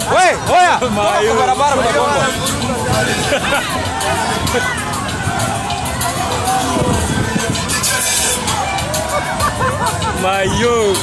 Wewe, oya. Barabara mnagonga. Mayo.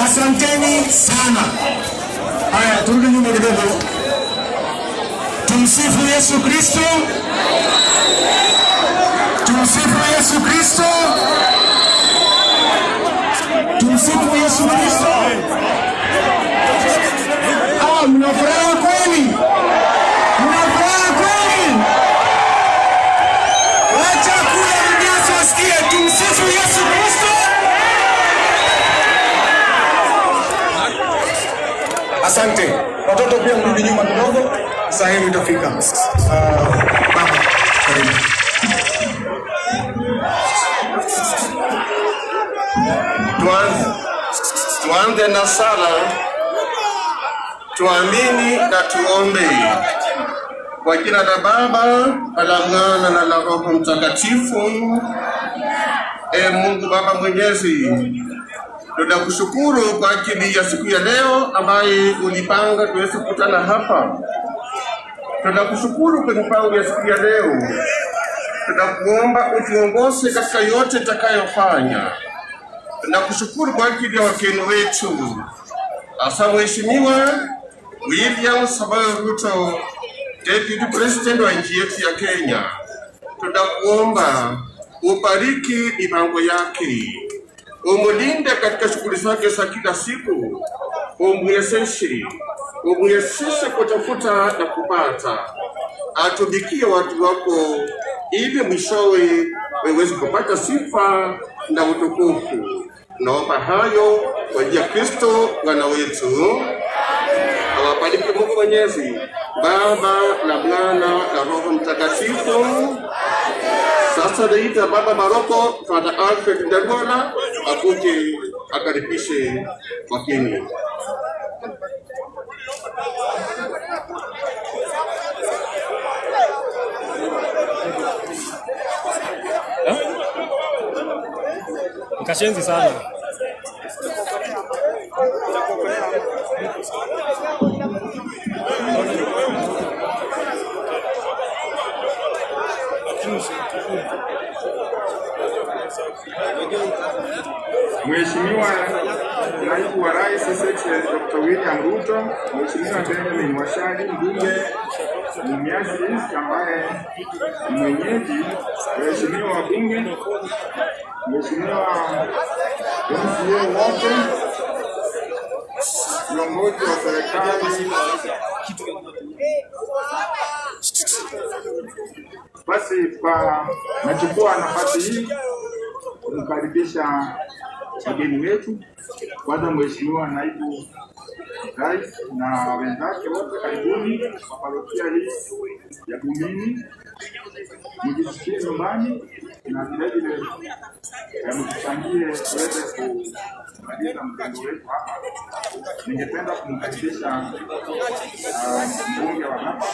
Asanteni sana. Haya, turudi nyuma kidogo. Tumsifu Yesu Kristo. Tumsifu Yesu Kristo. Tumsifu Yesu Kristo. Mnafurahi kweli? Mnafurahi kweli? Wacha kula mjazo wasikie. Tumsifu Yesu Kristo. Asante. Watoto pia mrudi nyuma kidogo. Sahemu itafika. Baba, karibu. Tuanze na sala. Tuamini na tuombe. Kwa jina la Baba, la Mwana na la Roho Mtakatifu. Mungu Baba Mwenyezi, tunakushukuru kwa ajili ya siku ya leo ambaye ulipanga tuweze kukutana hapa. Tunakushukuru kwa mipango ya siku ya leo. Tunakuomba utuongoze katika yote tutakayofanya. Tunakushukuru kwa ajili ya wageni wetu, hasa Mheshimiwa William Samoei Ruto, Deputy President wa nchi yetu ya Kenya. Tunakuomba ubariki mipango yake, umulinde katika shughuli zake za kila siku, umwezeshe kutafuta na kupata, atumikie watu wako ili mwishowe waweze kupata sifa na utukufu. Naomba hayo kwa njia ya Kristo Bwana wetu. Awabariki Mungu Mwenyezi, Baba na Mwana na Roho Mtakatifu. Sasa naita Baba Maroko, Father Alfred Ndagola akuje akaribishe wageni. Mkashenzi sana. Mheshimiwa Naibu wa Rais Dr. William Ruto, Mheshimiwa Benjamin Washali, mbunge Mumias East ambaye ni mwenyeji, Mheshimiwa wabunge, Mheshimiwa MCA wote, viongozi wa serikali. Basi nachukua nafasi hii kumkaribisha wageni wetu. Kwanza Mheshimiwa Naibu Rais na wenzake wote, karibuni kwa parokia hii ya Bumini. Mjisikie nyumbani na vilevile mtuchangie tuweze kumaliza mpango wetu hapa. Ningependa kumkaribisha mbunge wa hapa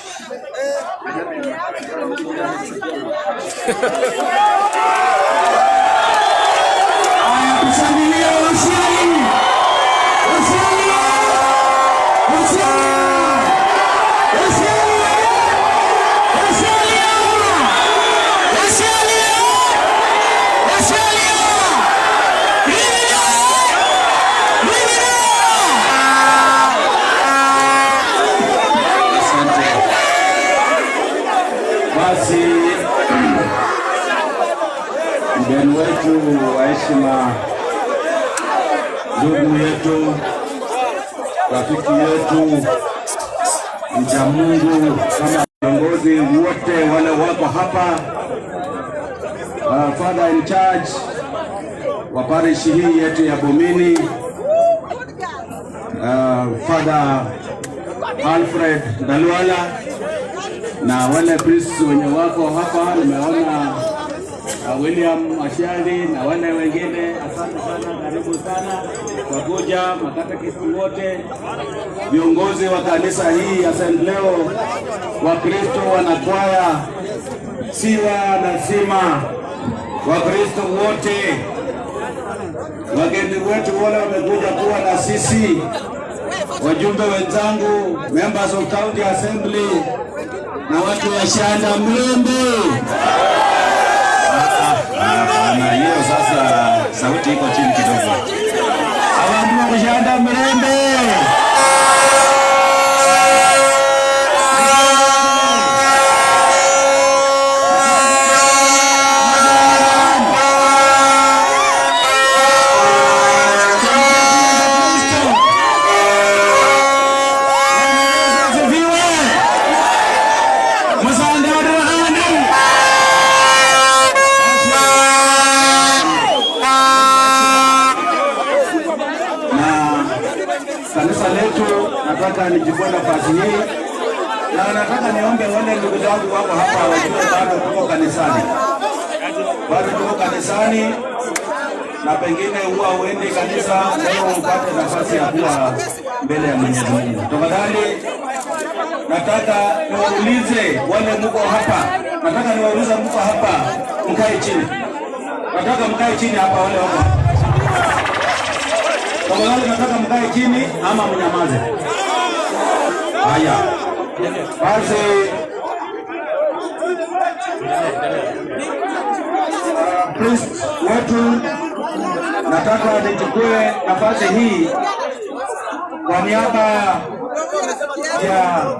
mgeni wetu wa heshima, ndugu yetu, rafiki yetu, mcha Mungu, kama viongozi wote wale wako hapa, Father in charge wa parish hii yetu ya Bumini, Father Alfred Ndagola, na wale priests wenye wako hapa. Nimeona William Washali na wale wengine. Asante sana, karibu sana kwa kuja, makatekista wote, viongozi wa kanisa hii ya St. Leo, Wakristo, wanakwaya, siwa na sima, Wakristo wote, wageni wetu wale wamekuja kuwa na sisi, wajumbe wenzangu, members of county assembly na watu wa Shanda Mlembe. Na hiyo sasa sauti iko chini kidogo. Abantu wa Shanda Mlembe. Kanisa letu nataka nichukue nafasi hii na nataka niombe wale ndugu zangu wako hapa wajue bado tuko kanisani. Bado tuko kanisani na pengine huwa uende kanisa leo upate nafasi ya kuwa mbele ya Mwenyezi Mungu. Tafadhali nataka niwaulize wale mko hapa. Nataka niwaulize mko hapa, mkae chini. Nataka mkae chini hapa wale wako. Tafadhali nataka mkae chini ama mnyamaze. Haya. Basi priest wetu, nataka nichukue nafasi hii kwa niaba ya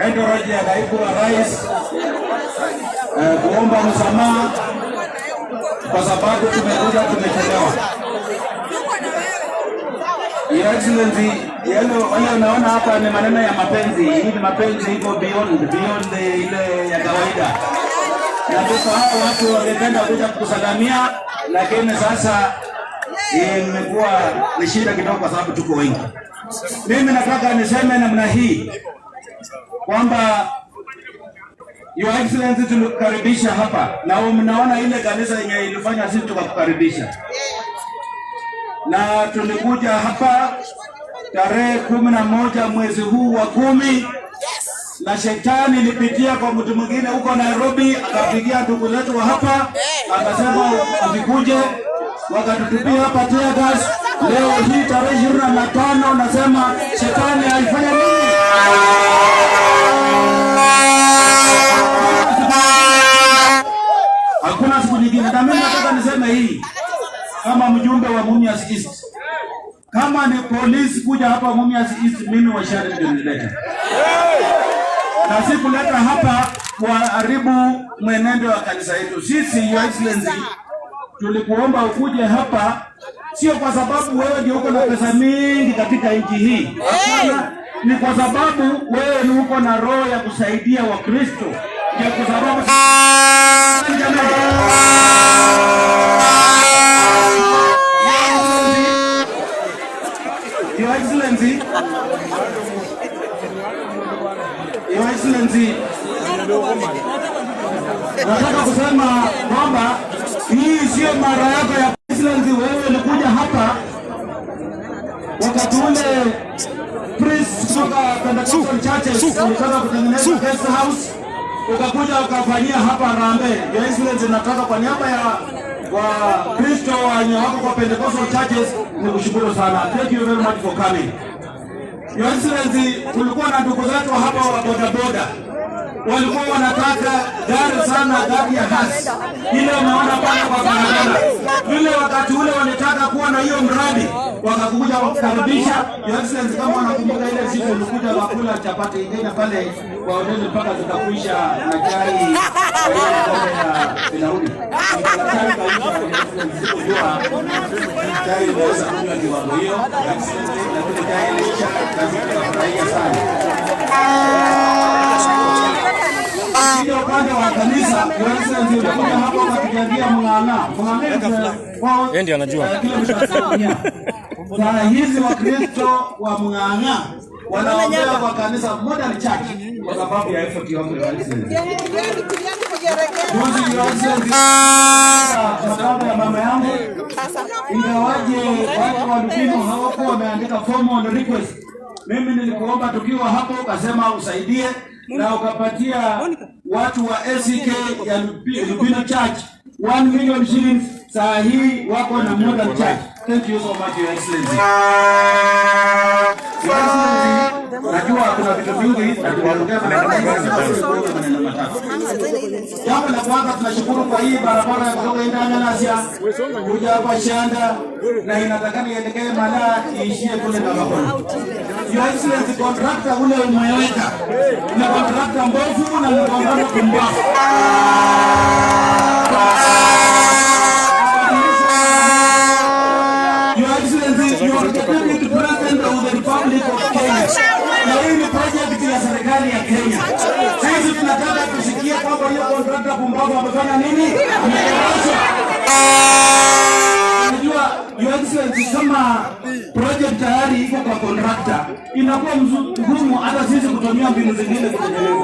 entourage ya naibu wa rais, kuomba msamaha kwa sababu tumekuja tumechelewa. Your Excellency, wale unaona hapa ni maneno ya mapenzi. Hii ni mapenzi iko beyond ile ya kawaida. Na kwa hao watu wangependa kuja kukusalamia, lakini sasa imekuwa ni shida kidogo kwa sababu tuko wengi. Mimi nataka niseme namna hii kwamba Your Excellency tulikukaribisha hapa na mnaona ile kanisa yenye ilifanya sisi tukakukaribisha. Na tulikuja hapa tarehe 11 mwezi huu wa 10 na shetani ilipitia kwa mtu mwingine huko Nairobi akapigia ndugu zetu hapa akasema usikuje, wakatutupia hapa tear gas. Leo hii tarehe 25 nasema shetani alifanya nini? Hakuna siku nyingine. Na mimi nataka niseme hii kama mjumbe wa Mumias East, kama ni polisi kuja hapa Mumias East, mimi washari ndio nileta. Na si kuleta hapa kuharibu mwenendo wa kanisa yetu. Sisi Your Excellency tulikuomba ukuje hapa sio kwa sababu wewe ndio uko na pesa mingi katika nchi hii. Hapana, ni kwa sababu wewe ni uko na roho ya kusaidia Wakristo. Ndio kwa sababu Your Excellency, nataka kusema kwamba hii sio mara yako ya Excellency. Wewe ulikuja hapa wakati ule priest kutoka Pentecostal Churches ulitaka kutengeneza guest house, ukakuja ukafanyia hapa Harambee. Your Excellency, nataka kwa niaba ya Kristo wenye wako kwa Pentecostal Churches nikushukuru sana. Thank you very much for coming. Your Excellency, kulikuwa na ndugu zetu hapa wa bodaboda walikuwa wanataka gari sana, gari ya hasi ile umeona pale kwa barabara. Vile wakati ule wanataka kuwa na hiyo mradi, wakakuja kukaribisha. Your Excellency, kama wanakumbuka ile siku ulikuja wakula chapati ingine pale kwa hoteli mpaka zikakuisha na chai ya Firauni. Chai inaweza kunywa kiwango hiyo, lakini chai ilisha na sana. Ndio upande wa kanisa, Your Excellency, ulikuja hapa ukatujangia mng'ang'a. Yeye ndiye anajua. Saa hizi Wakristo wa mng'ang'a wanaombea kwa kanisa Modern Church kwa sababu ya effort yako Your Excellency. Your Excellency, sababu ya mama yangu, ingawaje watu wa Lubino hawakuwa wameandika formal request, mimi nilikuomba tukiwa hapo ukasema usaidie na ukapatia watu wa ACK ya Lubino Church 1 million shillings. Saa hii wako na Modern Church. Thank you so much Your Excellency. Your Excellency, najua kuna vitu vingi na tunaongea maneno matatu. Jambo la kwanza, tunashukuru kwa hii barabara ya kutoka Indanasia kuja hapa Shanda na inatakana ielekee Malaa iishie kule na Makoni. Your Excellency, contractor ule umeweka na contractor mbovu na mgongano kumbafu. Your Excellency, you are the Deputy President of the Republic of Kenya. Na hii ni project ya serikali ya Kenya. Sisi tunataka tusikie kwamba hiyo contractor kumbavu amefanya nini? Unajua Your Excellency, kama project tayari iko kwa contractor, inakuwa ngumu hata sisi kutumia mbinu zingine kutengeneza.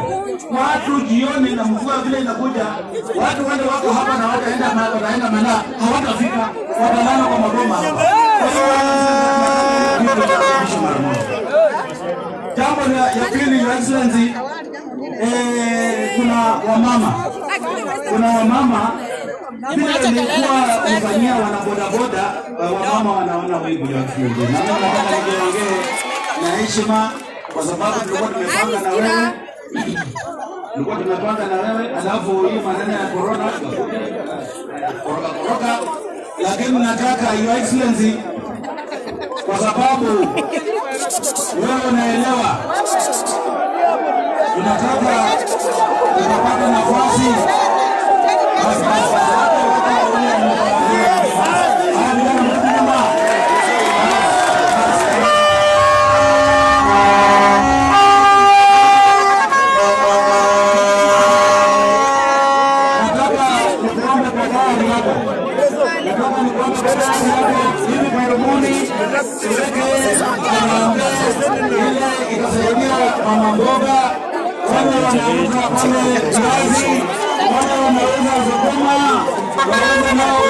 Watu jioni na mvua vile inakuja, watu wale wako hapa na wataenda Malaa, hawatafika, watalala kwa magoma hapa. Jambo ya pili Your Excellency, kuna wamama vile nilikuwa kufanyia wanabodaboda, wamama wanaona wivu Your Excellency. Na mimi nataka niongee na heshima kwa sababu tulikuwa tumepanga na wewe, alafu hii maneno ya corona koroka. Lakini nataka Your Excellency, kwa sababu wewe unaelewa, tunataka tupate nafasi wale viazi, wale wanauza sukuma, wale nao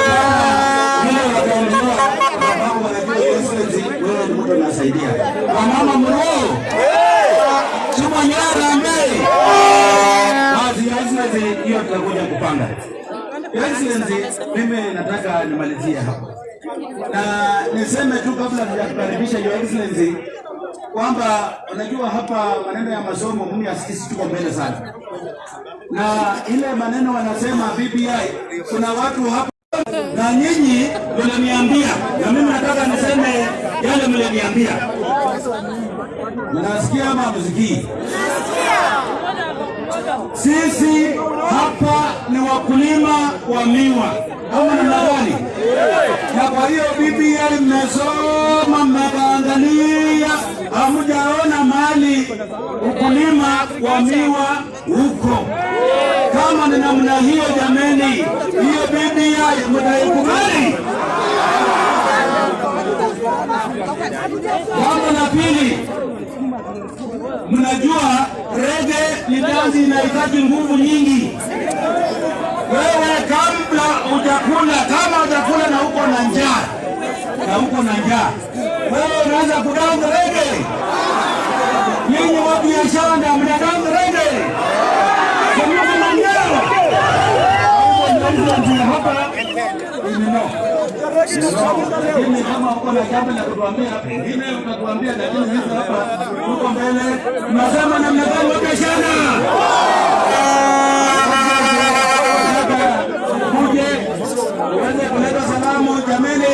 vile wataelewa sababu wanajua Excellency wewe ni mtu unasaidia. Wamama mroo. Chuma nyara mbele. Basi Excellency hiyo tutakuja kupanga. Excellency mimi nataka nimalizie hapa. Na niseme tu kabla tujakaribisha Your Excellency kwamba unajua hapa maneno ya masomo mimi sisi tuko mbele sana. Na ile maneno wanasema BBI kuna watu hapa na nyinyi mliniambia na mimi nataka niseme yale mliniambia. Mnasikia ama msikii? Sisi hapa ni wakulima wa miwa. Kama namna gani? Na kwa hiyo BBI mmesoma mmeangalia hamujaona mali ukulima wa miwa huko. Kama ni namna hiyo jameni, hiyo BBI mtaikubali? Jambo la pili, mnajua rege ni dansi inahitaji nguvu nyingi. Wewe kabla hujakula, kama hujakula na uko na njaa, wewe unaweza kudansa rege? Nyinyi wa biashara ndio mnadansa rege? Kama na njaa hapa lakini kama uko na jambo la kutuambia pengine utatuambia, lakini sisi hapa tuko mbele tunasema namna gani biashara kuje uweze kuleta salamu jameni,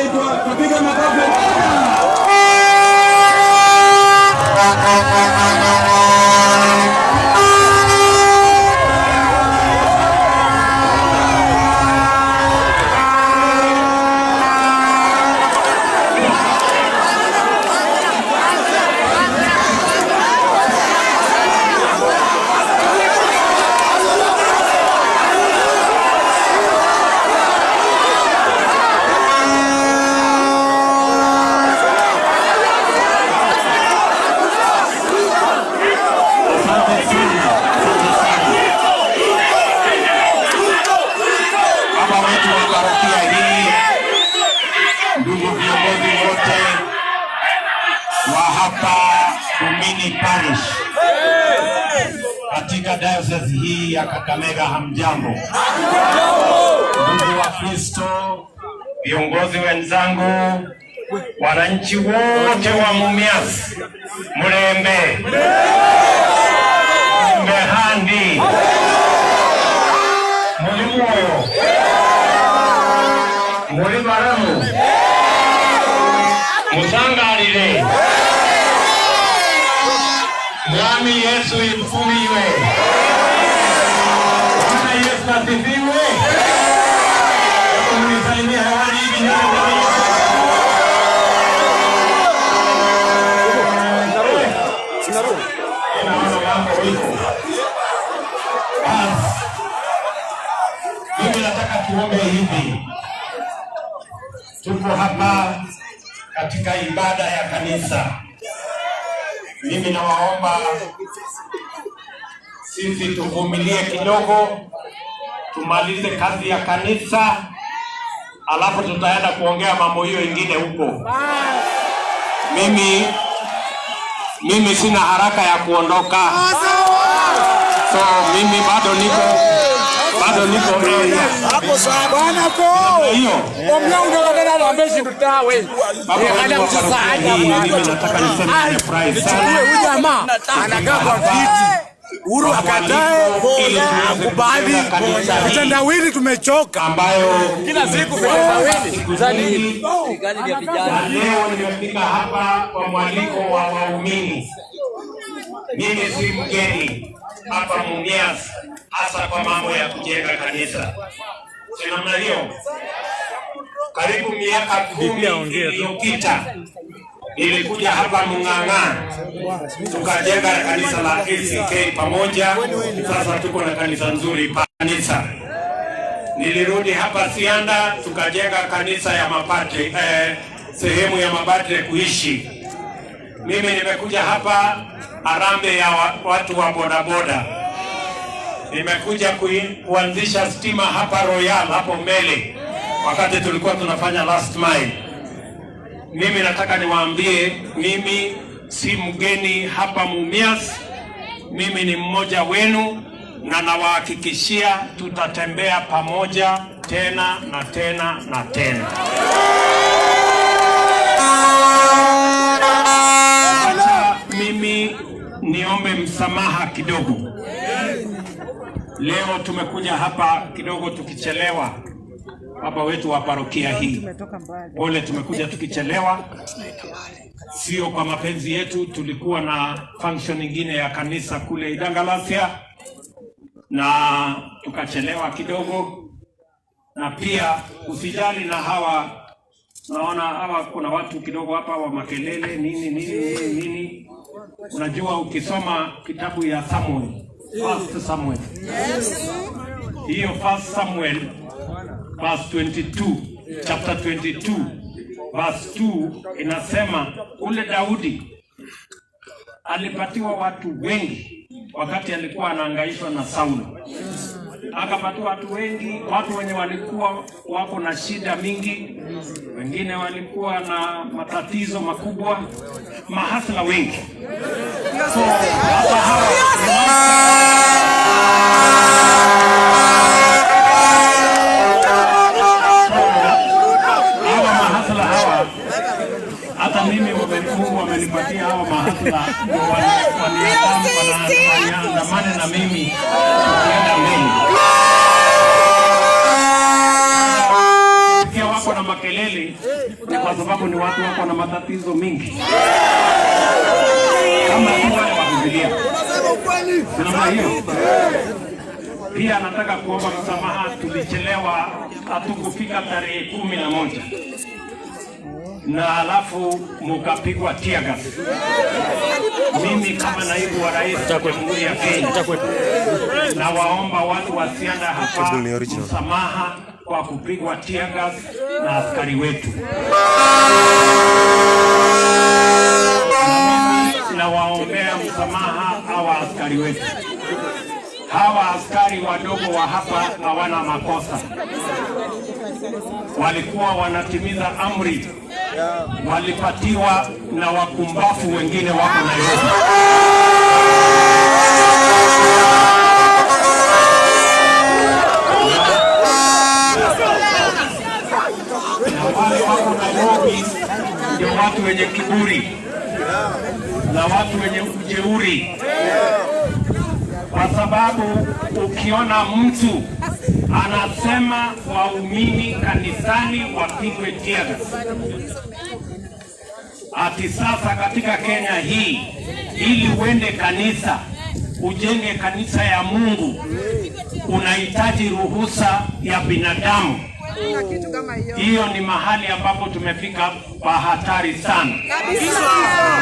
tupige makofi. Parish katika diocese hii ya Kakamega, hamjambo? Ndugu wa Kristo, viongozi wenzangu, wananchi wote wa Mumias, Mlembe, Mbehandi, Mulimoyo, Mulibaramu, Musangalile, Mwami Yesu ifumiwe. Bwana Yesu asifiwe. Unisaidie hewani hivi ndio. Mimi nataka tuombe hivi. Tuko hapa katika ibada ya kanisa. Mimi nawaomba sisi tuvumilie kidogo, tumalize kazi ya kanisa, alafu tutaenda kuongea mambo hiyo ingine huko. Mimi sina haraka ya kuondoka, so mimi bado niko area hapo bwana ko hiyo omlaundo ndio na mbeshi tutawe hada msaada. Mimi nataka niseme prize sana, huyu jamaa anakaa kwa kiti Uhuru akatae akubali kitandawili, tumechoka ambayo kila siku kitandawili serikali ya vijana. Leo nimefika hapa kwa mwaliko wa waumini. Mimi si mgeni hapa Mumias, hasa kwa mambo ya kujenga kanisa. Si namna hiyo? Karibu miaka 10 iliyopita nilikuja hapa Mung'ang'a, tukajenga kanisa la ACK pamoja. Sasa tuko na kanisa nzuri kanisa. Nilirudi hapa Sianda, tukajenga kanisa ya mapadre, sehemu ya mapadre kuishi. Mimi nimekuja hapa Harambee ya watu wa bodaboda. Nimekuja kuanzisha stima hapa Royal hapo mbele, wakati tulikuwa tunafanya last mile. Mimi nataka niwaambie, mimi si mgeni hapa Mumias, mimi ni mmoja wenu, na nawahakikishia tutatembea pamoja tena na tena na tena. Acha mimi niombe msamaha kidogo. Leo tumekuja hapa kidogo tukichelewa, baba wetu wa parokia hii. Pole, tumekuja tukichelewa. Sio kwa mapenzi yetu, tulikuwa na function nyingine ya kanisa kule Idangalasia na tukachelewa kidogo. Na pia usijali na hawa, naona hawa kuna watu kidogo hapa wa makelele nini. Unajua ukisoma kitabu ya Samuel, First Samuel, hiyo First Samuel verse 22, chapter 22 verse 2 inasema ule Daudi alipatiwa watu wengi wakati alikuwa anahangaishwa na Saulo. Akapatiwa watu wengi, watu wenye walikuwa wako na shida mingi, wengine walikuwa na matatizo makubwa, mahasla wengi. So hapa hawa mahasla hawa, hata mimi Mungu amenipatia hawa mahasla waniandamane na mimi tukienda mbele. Pia wako na makelele ni kwa sababu ni watu wako na matatizo mingi, kama tu wale wa Biblia. Sema hiyo. Pia nataka kuomba msamaha, tulichelewa, hatukufika tarehe 11. Na alafu mukapigwa tear gas. Mimi kama naibu wa rais wa Jamhuri ya Kenya na waomba watu wasianda hapa msamaha kwa kupigwa tear gas na askari wetu. Na waombea msamaha hawa askari wetu. Hawa askari wadogo wa hapa hawana makosa. Walikuwa wanatimiza amri walipatiwa na wakumbafu wengine wako Nairobi. Na wale wako Nairobi ndio watu wenye kiburi na watu wenye ujeuri, kwa sababu ukiona mtu anasema waumini kanisani wapigwe tear gas, ati sasa katika Kenya hii, ili uende kanisa, ujenge kanisa ya Mungu, unahitaji ruhusa ya binadamu. Hiyo ni mahali ambapo tumefika pa hatari sana.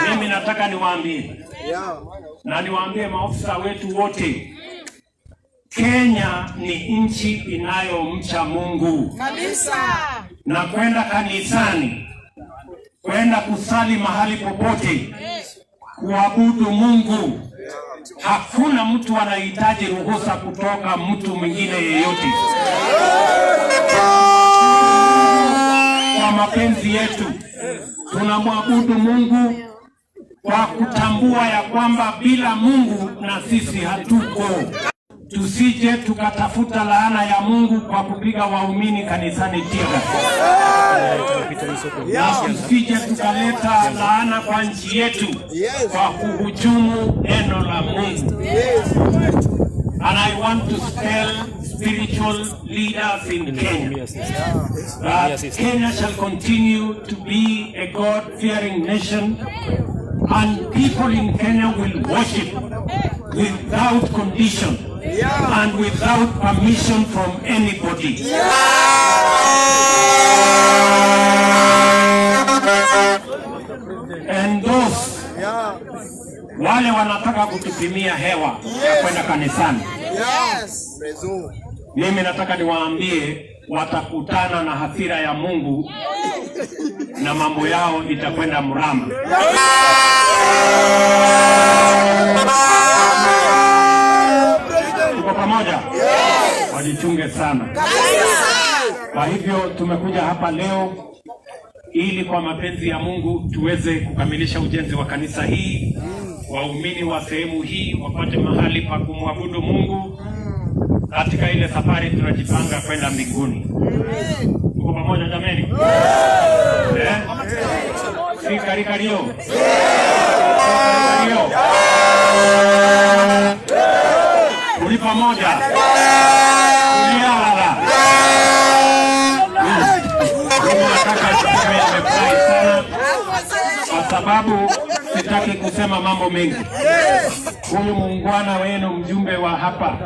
Mimi nataka niwaambie, na niwaambie maofisa wetu wote, Kenya ni nchi inayomcha Mungu. Na kwenda kanisani, kwenda kusali mahali popote, kuabudu Mungu, hakuna mtu anahitaji ruhusa kutoka mtu mwingine yeyote. Kwa mapenzi yetu tunamwabudu Mungu kwa kutambua ya kwamba bila Mungu na sisi hatuko. Tusije tukatafuta laana ya Mungu kwa kupiga waumini kanisani tear gas. Tusije tukaleta laana kwa nchi yetu kwa kuhujumu neno la Mungu. And I want to tell spiritual leaders in Kenya that Kenya shall continue to be a God-fearing nation, and people in Kenya will worship without condition and without permission from anybody. And those wale wanataka kutupimia hewa ya kwenda kanisani, mimi nataka niwaambie watakutana na hasira ya Mungu na mambo yao itakwenda mrama. Tuko pamoja. pamoja? Wajichunge sana. Kwa hivyo tumekuja hapa leo ili kwa mapenzi ya Mungu tuweze kukamilisha ujenzi wa kanisa hii, waumini wa sehemu hii wapate mahali pa kumwabudu Mungu katika ile safari tunajipanga kwenda mbinguni. Tuko pamoja jameni? Si karikario. Uli pamoja. Uliala. Nimefurahi sana kwa sababu sitaki kusema mambo mengi. Huyu muungwana wenu mjumbe wa hapa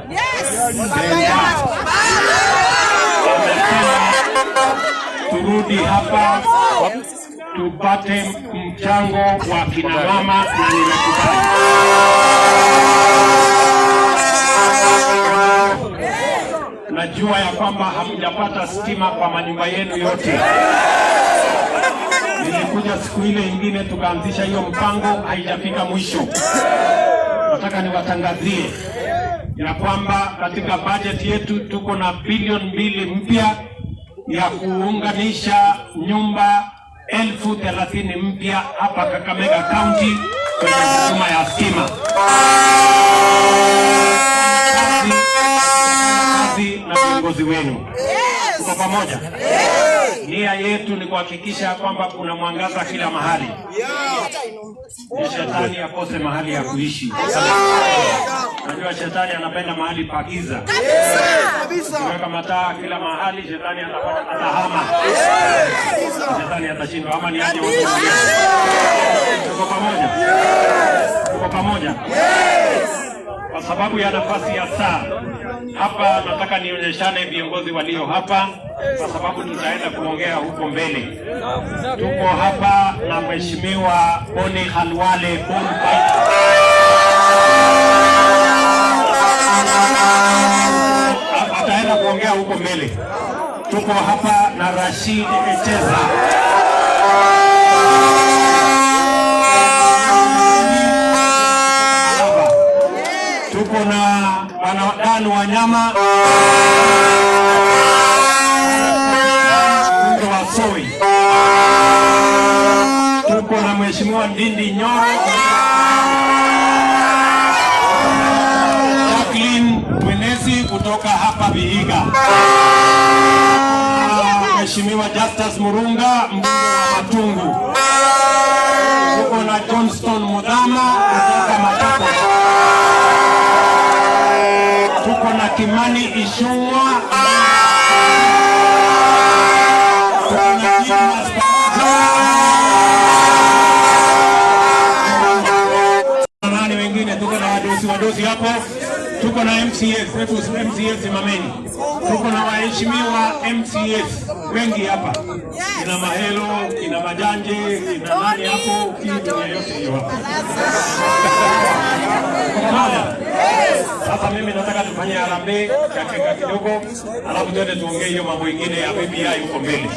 turudi hapa tupate mchango wa kina mama na nimekubali. Najua ya kwamba hamjapata stima kwa manyumba yenu yote. Nilikuja siku ile ingine tukaanzisha hiyo mpango, haijafika mwisho. Nataka niwatangazie ya kwamba katika bajeti yetu tuko na bilioni 2 mpya ya kuunganisha nyumba 30,000 mpya hapa Kakamega County kwenye huduma ya stima. Kazi na viongozi wenu. Tuko pamoja? Nia yetu ni kuhakikisha kwamba kuna mwangaza kila mahali. Shetani akose mahali ya kuishi. Najua shetani anapenda mahali pa giza. Ukiweka mataa kila mahali shetani atahama. Shetani atashindwa ama ni aje watu. Tuko pamoja? Tuko pamoja? Kwa sababu ya nafasi ya saa hapa, nataka nionyeshane viongozi walio hapa, kwa sababu tutaenda kuongea huko mbele. Tuko hapa na Mheshimiwa Boni Khalwale ataenda kuongea huko mbele. Tuko hapa na Rashid Echeza. Tuko na Bwana Wanyama wa Soi. Tuko na Mheshimiwa Ndindi Nyoro, Jacqueline Mwenezi kutoka hapa Vihiga, Mheshimiwa Justus Murunga mbunge wa Matungu. Tuko na Johnston Mudhama kutoka Machakos. Tuko na Kimani Ichung'wa. Nani wengine? Tuko na wadosi hapo. Tuko na MCS Mameni. Tuko na waheshimiwa MCS wengi hapa. Kina Mahelo, kina Majanje, kina nani hapo, kina yote hiyo hapo. Sasa mimi nataka tufanye harambee kidogo, alafu tuende tuongee hiyo mambo mengine ya BBI huko mbele.